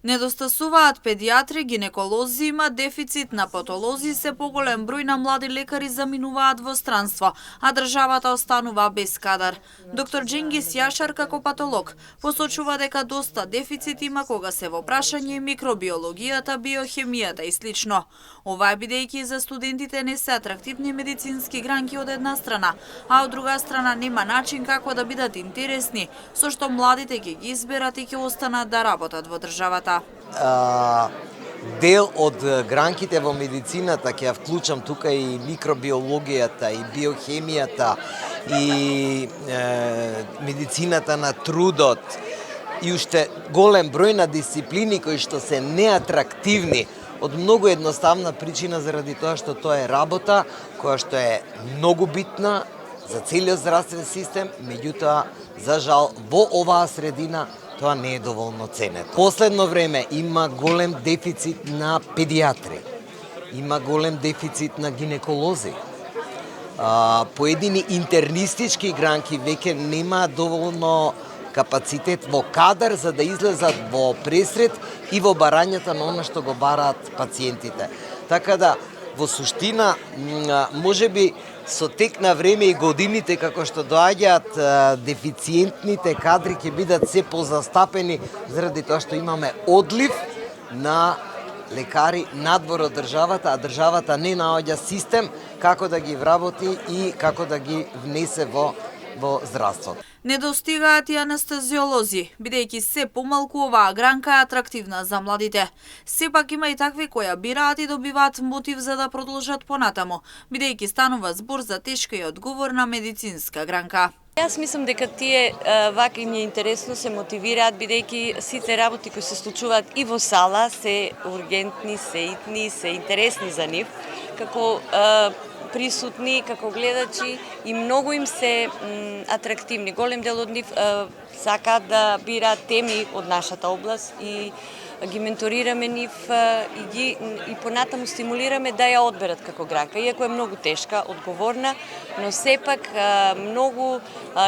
Недостасуваат педиатри, гинеколози, има дефицит на патолози, се поголем број на млади лекари заминуваат во странство, а државата останува без кадар. Доктор Дженгис Јашар како патолог посочува дека доста дефицит има кога се во прашање микробиологијата, биохемијата и слично. Ова бидејќи за студентите не се атрактивни медицински гранки од една страна, а од друга страна нема начин како да бидат интересни, со што младите ќе ги изберат и ќе останат да работат во државата. Дел од гранките во медицината ќе ја вклучам тука и микробиологијата, и биохемијата, и медицината на трудот, и уште голем број на дисциплини кои што се неатрактивни од многу едноставна причина заради тоа што тоа е работа која што е многу битна за целиот здравствен систем, меѓутоа за жал во оваа средина тоа не е доволно ценет. Последно време има голем дефицит на педиатри, има голем дефицит на гинеколози. Поедини интернистички гранки веќе нема доволно капацитет во кадар за да излезат во пресред и во барањата на она што го бараат пациентите. Така да, во суштина, можеби со тек на време и годините како што доаѓаат дефициентните кадри ќе бидат се позастапени заради тоа што имаме одлив на лекари надвор од државата, а државата не наоѓа систем како да ги вработи и како да ги внесе во здравството. Недостигаат и анестезиолози, бидејќи се помалку оваа гранка е атрактивна за младите. Сепак има и такви кои ја бираат и добиваат мотив за да продолжат понатаму, бидејќи станува збор за тешка и одговорна медицинска гранка. Јас мислам дека тие вака им е интересно, се мотивираат, бидејќи сите работи кои се случуваат и во сала се ургентни, се итни, се интересни за нив, како присутни, како гледачи, и многу им се атрактивни. Голем дел од нив сакаат да бираат теми од нашата област и ги менторираме нив и понатаму стимулираме да ја одберат како гранка. Иако е многу тешка, одговорна, но сепак многу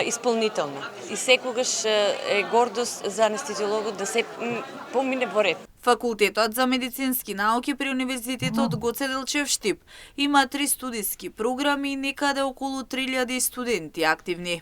исполнителна. И секогаш е гордост за анестезиологот да се помине во ред. Факултетот за медицински науки при Универзитетот Гоце Делчев Штип има 3 студиски програми и некаде околу 3000 студенти активни.